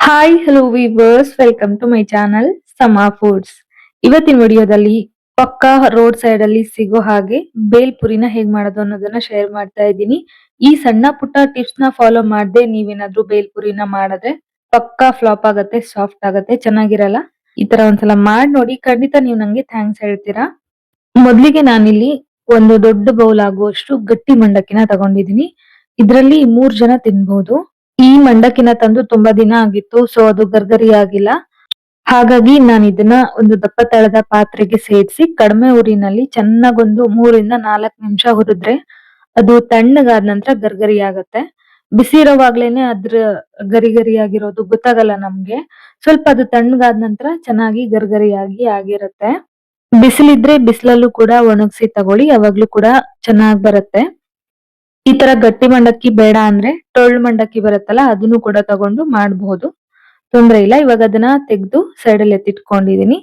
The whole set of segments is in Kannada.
Hi hello viewers, welcome to my channel Sama foods. ಇವತ್ತಿನ ವಿಡಿಯೋದಲ್ಲಿ ಪಕ್ಕಾ ರೋಡ್ ಸೈಡ್ ಅಲ್ಲಿ ಸಿಗೋ ಹಾಗೆ ಬೇಲ್ಪುರಿನ ಹೇಗ್ ಮಾಡೋದು ಅನ್ನೋದನ್ನ ಶೇರ್ ಮಾಡ್ತಾ ಇದ್ದೀನಿ. ಈ ಸಣ್ಣ ಪುಟ್ಟ ಟಿಪ್ಸ್ ನ ಫಾಲೋ ಮಾಡದೆ ನೀವೇನಾದ್ರೂ ಬೇಲ್ಪುರಿನ ಮಾಡಿದ್ರೆ ಪಕ್ಕಾ ಫ್ಲಾಪ್ ಆಗತ್ತೆ, ಸಾಫ್ಟ್ ಆಗತ್ತೆ, ಚೆನ್ನಾಗಿರಲ್ಲ. ಈ ತರ ಒಂದ್ಸಲ ಮಾಡಿ ನೋಡಿ, ಖಂಡಿತ ನೀವು ನಂಗೆ ಥ್ಯಾಂಕ್ಸ್ ಹೇಳ್ತೀರಾ. ಮೊದ್ಲಿಗೆ ನಾನಿಲ್ಲಿ ಒಂದು ದೊಡ್ಡ ಬೌಲ್ ಆಗುವಷ್ಟು ಗಟ್ಟಿ ಮಂಡಕ್ಕಿನ ತಗೊಂಡಿದೀನಿ. ಇದ್ರಲ್ಲಿ 3 ಜನ ತಿನ್ಬಹುದು. ಈ ಮಂಡಕ್ಕಿನ ತಂದು ತುಂಬಾ ದಿನ ಆಗಿತ್ತು, ಸೊ ಅದು ಗರ್ಗರಿ ಆಗಿಲ್ಲ. ಹಾಗಾಗಿ ನಾನು ಇದನ್ನ ಒಂದು ದಪ್ಪ ತಳದ ಪಾತ್ರೆಗೆ ಸೇರಿಸಿ ಕಡಿಮೆ ಉರಿನಲ್ಲಿ ಚೆನ್ನಾಗೊಂದು 3 ಇಂದ 4 ನಿಮಿಷ ಹುರಿದ್ರೆ ಅದು ತಣ್ಣಗಾದ ನಂತರ ಗರ್ಗರಿ ಆಗತ್ತೆ. ಬಿಸಿ ಇರೋವಾಗ್ಲೇನೆ ಅದ್ರ ಗರಿ ಗರಿ ಆಗಿರೋದು ಗೊತ್ತಾಗಲ್ಲ ನಮ್ಗೆ. ಸ್ವಲ್ಪ ಅದು ತಣ್ಣಗಾದ ನಂತರ ಚೆನ್ನಾಗಿ ಗರ್ಗರಿಯಾಗಿ ಆಗಿರತ್ತೆ. ಬಿಸಿಲಿದ್ರೆ ಬಿಸಿಲಲ್ಲೂ ಕೂಡ ಒಣಗಿಸಿ ತಗೊಳ್ಳಿ, ಯಾವಾಗ್ಲೂ ಕೂಡ ಚೆನ್ನಾಗ್ ಬರುತ್ತೆ. ಈ ತರ ಗಟ್ಟಿ ಮಂಡಕ್ಕಿ ಬೇಡ ಅಂದ್ರೆ ಟೊಳ್ಳು ಮಂಡಕ್ಕಿ ಬರುತ್ತಲ್ಲ, ಅದನ್ನು ಕೂಡ ತಗೊಂಡು ಮಾಡಬಹುದು, ತೊಂದ್ರೆ ಇಲ್ಲ. ಇವಾಗ ಅದನ್ನ ತೆಗೆದು ಸೈಡ್ ಅಲ್ಲಿ ಎತ್ತಿಟ್ಕೊಂಡಿದೀನಿ.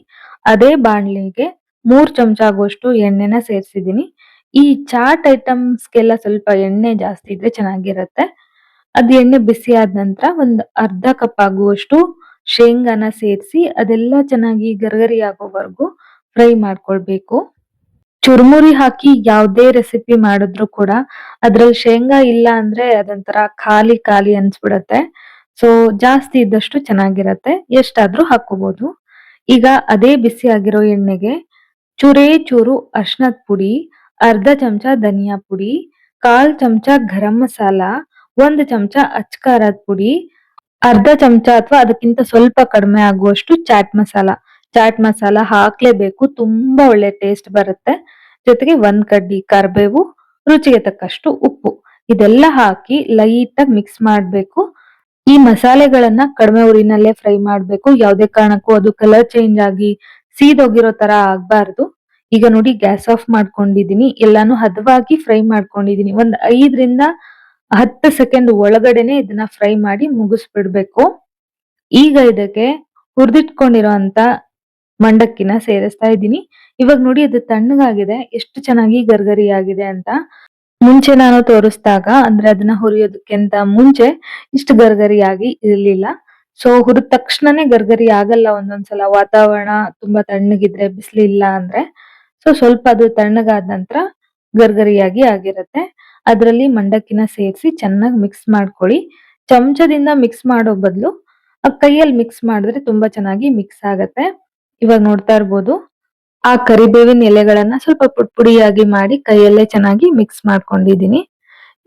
ಅದೇ ಬಾಣ್ಲಿಗೆ 3 ಚಮಚ ಆಗುವಷ್ಟು ಎಣ್ಣೆನ ಸೇರ್ಸಿದೀನಿ. ಈ ಚಾಟ್ ಐಟಮ್ಸ್ಗೆಲ್ಲ ಸ್ವಲ್ಪ ಎಣ್ಣೆ ಜಾಸ್ತಿ ಇದ್ರೆ ಚೆನ್ನಾಗಿರತ್ತೆ. ಅದ್ ಎಣ್ಣೆ ಬಿಸಿ ಆದ ನಂತರ ಒಂದ್ ಅರ್ಧ ಕಪ್ ಆಗುವಷ್ಟು ಶೇಂಗಾನ ಸೇರಿಸಿ ಅದೆಲ್ಲ ಚೆನ್ನಾಗಿ ಗರ್ಗರಿ ಆಗೋವರೆಗೂ ಫ್ರೈ ಮಾಡ್ಕೊಳ್ಬೇಕು. ಚುರುಮುರಿ ಹಾಕಿ ಯಾವ್ದೇ ರೆಸಿಪಿ ಮಾಡಿದ್ರು ಕೂಡ ಅದ್ರಲ್ಲಿ ಶೇಂಗಾ ಇಲ್ಲ ಅಂದ್ರೆ ಅದೊಂಥರ ಖಾಲಿ ಖಾಲಿ ಅನ್ಸ್ಬಿಡತ್ತೆ. ಸೊ ಜಾಸ್ತಿ ಇದ್ದಷ್ಟು ಚೆನ್ನಾಗಿರತ್ತೆ, ಎಷ್ಟಾದ್ರೂ ಹಾಕೋಬಹುದು. ಈಗ ಅದೇ ಬಿಸಿ ಆಗಿರೋ ಎಣ್ಣೆಗೆ ಚೂರೇ ಚೂರು ಅರ್ಶನದ ಪುಡಿ, ಅರ್ಧ ಚಮಚ ಧನಿಯಾ ಪುಡಿ, 1/4 ಚಮಚ ಗರಂ ಮಸಾಲ, 1 ಚಮಚ ಅಚ್ಕಾರದ ಪುಡಿ, ಅರ್ಧ ಚಮಚ ಅಥವಾ ಅದಕ್ಕಿಂತ ಸ್ವಲ್ಪ ಕಡಿಮೆ ಆಗುವಷ್ಟು ಚಾಟ್ ಮಸಾಲ ಹಾಕ್ಲೇಬೇಕು, ತುಂಬಾ ಒಳ್ಳೆ ಟೇಸ್ಟ್ ಬರುತ್ತೆ. ಜೊತೆಗೆ 1 ಕಡ್ಡಿ ಕರಿಬೇವು, ರುಚಿಗೆ ತಕ್ಕಷ್ಟು ಉಪ್ಪು, ಇದೆಲ್ಲ ಹಾಕಿ ಲೈಟ್ ಆಗಿ ಮಿಕ್ಸ್ ಮಾಡ್ಬೇಕು. ಈ ಮಸಾಲೆಗಳನ್ನ ಕಡಿಮೆ ಉರಿನಲ್ಲೇ ಫ್ರೈ ಮಾಡ್ಬೇಕು, ಯಾವ್ದೇ ಕಾರಣಕ್ಕೂ ಅದು ಕಲರ್ ಚೇಂಜ್ ಆಗಿ ಸೀದೋಗಿರೋ ತರ ಆಗ್ಬಾರ್ದು. ಈಗ ನೋಡಿ, ಗ್ಯಾಸ್ ಆಫ್ ಮಾಡ್ಕೊಂಡಿದೀನಿ, ಎಲ್ಲಾನು ಹದವಾಗಿ ಫ್ರೈ ಮಾಡ್ಕೊಂಡಿದೀನಿ. ಒಂದ್ 5 ರಿಂದ 10 ಸೆಕೆಂಡ್ ಒಳಗಡೆನೆ ಇದನ್ನ ಫ್ರೈ ಮಾಡಿ ಮುಗಿಸ್ಬಿಡ್ಬೇಕು. ಈಗ ಇದಕ್ಕೆ ಹುರಿದಿಟ್ಕೊಂಡಿರೋ ಅಂತ ಮಂಡಕ್ಕಿನ ಸೇರಿಸ್ತಾ ಇದ್ದೀನಿ. ಇವಾಗ ನೋಡಿ, ಅದು ತಣ್ಣಗಾಗಿದೆ, ಎಷ್ಟು ಚೆನ್ನಾಗಿ ಗರ್ಗರಿ ಆಗಿದೆ ಅಂತ. ಮುಂಚೆ ನಾನು ತೋರಿಸಿದಾಗ ಅಂದ್ರೆ ಅದನ್ನ ಹುರಿಯೋದಕ್ಕಿಂತ ಮುಂಚೆ ಇಷ್ಟು ಗರ್ಗರಿ ಆಗಿ ಇರ್ಲಿಲ್ಲ. ಸೊ ಹುರಿದ ತಕ್ಷಣನೇ ಗರ್ಗರಿ ಆಗಲ್ಲ, ಒಂದೊಂದ್ಸಲ ವಾತಾವರಣ ತುಂಬಾ ತಣ್ಣಗಿದ್ರೆ, ಬಿಸಿಲಿಲ್ಲ ಅಂದ್ರೆ. ಸೊ ಸ್ವಲ್ಪ ಅದು ತಣ್ಣಗಾದ ನಂತರ ಗರ್ಗರಿಯಾಗಿ ಆಗಿರತ್ತೆ. ಅದರಲ್ಲಿ ಮಂಡಕ್ಕಿನ ಸೇರಿಸಿ ಚೆನ್ನಾಗಿ ಮಿಕ್ಸ್ ಮಾಡ್ಕೊಳ್ಳಿ. ಚಮಚದಿಂದ ಮಿಕ್ಸ್ ಮಾಡೋ ಬದಲು ಕೈಯಲ್ಲಿ ಮಿಕ್ಸ್ ಮಾಡಿದ್ರೆ ತುಂಬಾ ಚೆನ್ನಾಗಿ ಮಿಕ್ಸ್ ಆಗತ್ತೆ. ಇವಾಗ ನೋಡ್ತಾ ಇರ್ಬೋದು, ಆ ಕರಿಬೇವಿನ ಎಲೆಗಳನ್ನ ಸ್ವಲ್ಪ ಪುಡಿಯಾಗಿ ಮಾಡಿ ಕೈಯಲ್ಲೇ ಚೆನ್ನಾಗಿ ಮಿಕ್ಸ್ ಮಾಡ್ಕೊಂಡಿದೀನಿ.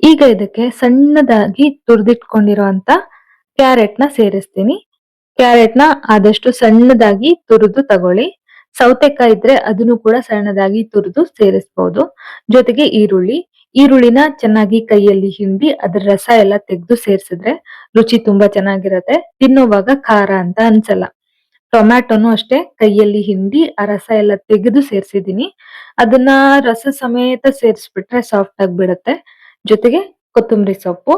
ಈಗ ಇದಕ್ಕೆ ಸಣ್ಣದಾಗಿ ತುರಿದಿಟ್ಕೊಂಡಿರೋ ಅಂತ ಕ್ಯಾರೆಟ್ ನ ಸೇರಿಸ್ತೀನಿ. ಕ್ಯಾರೆಟ್ ನ ಆದಷ್ಟು ಸಣ್ಣದಾಗಿ ತುರಿದು ತಗೊಳ್ಳಿ. ಸೌತೆಕಾಯಿ ಇದ್ರೆ ಅದನ್ನು ಕೂಡ ಸಣ್ಣದಾಗಿ ತುರಿದು ಸೇರಿಸಬಹುದು. ಜೊತೆಗೆ ಈರುಳ್ಳಿನ ಚೆನ್ನಾಗಿ ಕೈಯಲ್ಲಿ ಹಿಂಡಿ ಅದ್ರ ರಸ ಎಲ್ಲ ತೆಗೆದು ಸೇರಿಸಿದ್ರೆ ರುಚಿ ತುಂಬಾ ಚೆನ್ನಾಗಿರತ್ತೆ, ತಿನ್ನುವಾಗ ಖಾರ ಅಂತ ಅನ್ಸಲ್ಲ. ಟೊಮ್ಯಾಟೊನು ಅಷ್ಟೇ ಕೈಯಲ್ಲಿ ಹಿಂಡಿ ಆ ರಸ ಎಲ್ಲ ತೆಗೆದು ಸೇರ್ಸಿದೀನಿ. ಅದನ್ನ ರಸ ಸಮೇತ ಸೇರಿಸ್ಬಿಟ್ರೆ ಸಾಫ್ಟ್ ಆಗ್ಬಿಡತ್ತೆ. ಜೊತೆಗೆ ಕೊತ್ತಂಬರಿ ಸೊಪ್ಪು,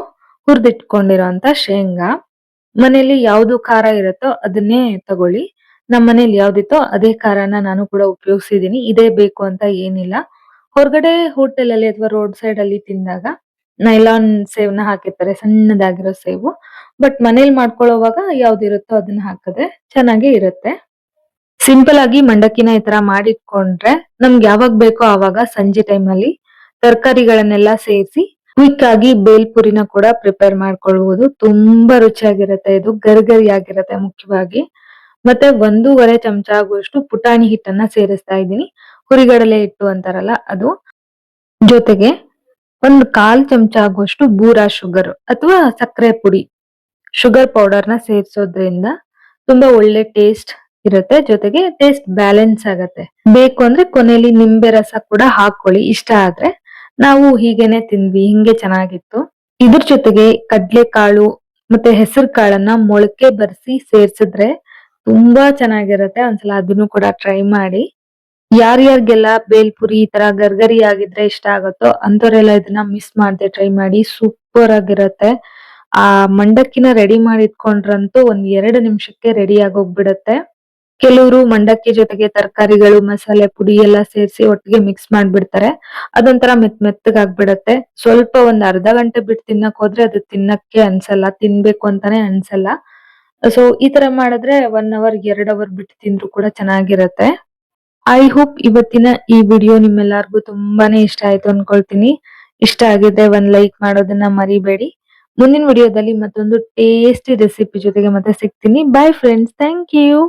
ಹುರಿದಿಟ್ಕೊಂಡಿರೋಂತ ಶೇಂಗಾ, ಮನೇಲಿ ಯಾವ್ದು ಖಾರ ಇರುತ್ತೋ ಅದನ್ನೇ ತಗೊಳ್ಳಿ. ನಮ್ಮ ಮನೇಲಿ ಯಾವ್ದಿತ್ತೋ ಅದೇ ಖಾರನ ನಾನು ಕೂಡ ಉಪಯೋಗಿಸಿದೀನಿ. ಇದೇ ಬೇಕು ಅಂತ ಏನಿಲ್ಲ. ಹೊರಗಡೆ ಹೋಟೆಲ್ ಅಲ್ಲಿ ಅಥವಾ ರೋಡ್ ಸೈಡ್ ಅಲ್ಲಿ ತಿಂದಾಗ ನೈಲಾನ್ ಸೇವ್ನ ಹಾಕಿರ್ತಾರೆ, ಸಣ್ಣದಾಗಿರೋ ಸೇವು. ಬಟ್ ಮನೇಲಿ ಮಾಡ್ಕೊಳ್ಳೋವಾಗ ಯಾವ್ದಿರುತ್ತೋ ಅದನ್ನ ಹಾಕಿದ್ರೆ ಚೆನ್ನಾಗೇ ಇರುತ್ತೆ. ಸಿಂಪಲ್ ಆಗಿ ಮಂಡಕ್ಕಿನ ಈ ತರ ಮಾಡಿಟ್ಕೊಂಡ್ರೆ ನಮ್ಗೆ ಯಾವಾಗ ಬೇಕೋ ಆವಾಗ ಸಂಜೆ ಟೈಮ್ ಅಲ್ಲಿ ತರಕಾರಿಗಳನ್ನೆಲ್ಲ ಸೇರಿಸಿ ಕ್ವಿಕ್ ಆಗಿ ಬೇಲ್ಪುರಿನ ಕೂಡ ಪ್ರಿಪೇರ್ ಮಾಡ್ಕೊಳ್ಬಹುದು. ತುಂಬಾ ರುಚಿಯಾಗಿರುತ್ತೆ, ಇದು ಗರಿಗರಿ ಆಗಿರುತ್ತೆ ಮುಖ್ಯವಾಗಿ. ಮತ್ತೆ 1.5 ಚಮಚ ಆಗುವಷ್ಟು ಪುಟಾಣಿ ಹಿಟ್ಟನ್ನ ಸೇರಿಸ್ತಾ ಇದ್ದೀನಿ, ಹುರಿಗಡಲೆ ಹಿಟ್ಟು ಅಂತಾರಲ್ಲ ಅದು. ಜೊತೆಗೆ 1/4 ಚಮಚ ಆಗುವಷ್ಟು ಬೂರಾ ಶುಗರ್ ಅಥವಾ ಸಕ್ಕರೆ ಪುಡಿ, ಶುಗರ್ ಪೌಡರ್ ನ ಸೇರಿಸೋದ್ರಿಂದ ತುಂಬಾ ಒಳ್ಳೆ ಟೇಸ್ಟ್ ಇರುತ್ತೆ. ಜೊತೆಗೆ ಟೇಸ್ಟ್ ಬ್ಯಾಲೆನ್ಸ್ ಆಗತ್ತೆ. ಬೇಕು ಅಂದ್ರೆ ಕೊನೆಯಲ್ಲಿ ನಿಂಬೆ ರಸ ಕೂಡ ಹಾಕೊಳ್ಳಿ, ಇಷ್ಟ ಆದ್ರೆ. ನಾವು ಹೀಗೇನೆ ತಿಂದ್ವಿ, ಹಿಂಗೆ ಚೆನ್ನಾಗಿತ್ತು. ಇದ್ರ ಜೊತೆಗೆ ಕಡ್ಲೆ ಕಾಳು ಮತ್ತೆ ಹೆಸರು ಕಾಳನ್ನ ಮೊಳಕೆ ಬರ್ಸಿ ಸೇರ್ಸಿದ್ರೆ ತುಂಬಾ ಚೆನ್ನಾಗಿರತ್ತೆ. ಒಂದ್ಸಲ ಅದನ್ನು ಕೂಡ ಟ್ರೈ ಮಾಡಿ. ಯಾರ್ಯಾರಿಗೆಲ್ಲ ಬೇಲ್ಪುರಿ ಈ ತರ ಗರ್ಗರಿ ಆಗಿದ್ರೆ ಇಷ್ಟ ಆಗುತ್ತೋ ಅಂತವರೆಲ್ಲ ಇದನ್ನ ಮಿಸ್ ಮಾಡದೆ ಟ್ರೈ ಮಾಡಿ, ಸೂಪರ್ ಆಗಿರತ್ತೆ. ಆ ಮಂಡಕ್ಕಿನ ರೆಡಿ ಮಾಡಿ ಇಟ್ಕೊಂಡ್ರಂತೂ ಒಂದ್ 2 ನಿಮಿಷಕ್ಕೆ ರೆಡಿ ಆಗೋಗ್ಬಿಡತ್ತೆ. ಕೆಲವರು ಮಂಡಕ್ಕಿ ಜೊತೆಗೆ ತರಕಾರಿಗಳು, ಮಸಾಲೆ ಪುಡಿ ಎಲ್ಲ ಸೇರಿಸಿ ಒಟ್ಟಿಗೆ ಮಿಕ್ಸ್ ಮಾಡ್ಬಿಡ್ತಾರೆ. ಅದೊಂಥರ ಮೆತ್ತಗಾಗ್ಬಿಡತ್ತೆ. ಸ್ವಲ್ಪ ಒಂದ್ ಅರ್ಧ ಗಂಟೆ ಬಿಟ್ಟು ತಿನ್ನಕ್ ಹೋದ್ರೆ ಅದು ತಿನ್ನಕ್ಕೆ ಅನ್ಸಲ್ಲ, ತಿನ್ಬೇಕು ಅಂತಾನೆ ಅನ್ಸಲ್ಲ. ಸೊ ಈ ತರ ಮಾಡಿದ್ರೆ 1 ಅವರ್ 2 ಅವರ್ ಬಿಟ್ಟು ತಿಂದ್ರು ಕೂಡ ಚೆನ್ನಾಗಿರತ್ತೆ. ಐ ಹೋಪ್ ಇವತ್ತಿನ ಈ ವಿಡಿಯೋ ನಿಮ್ಮೆಲ್ಲರಿಗೂ ತುಂಬಾನೇ ಇಷ್ಟ ಆಯ್ತು ಅನ್ಕೊಳ್ತೀನಿ. ಇಷ್ಟ ಆಗಿದ್ರೆ ಒಂದ್ ಲೈಕ್ ಮಾಡೋದನ್ನ ಮರಿಬೇಡಿ. ಮುಂದಿನ ವಿಡಿಯೋದಲ್ಲಿ ಮತ್ತೊಂದು ಟೇಸ್ಟಿ ರೆಸಿಪಿ ಜೊತೆಗೆ ಮತ್ತೆ ಸಿಗ್ತೀನಿ. Bye friends, thank you.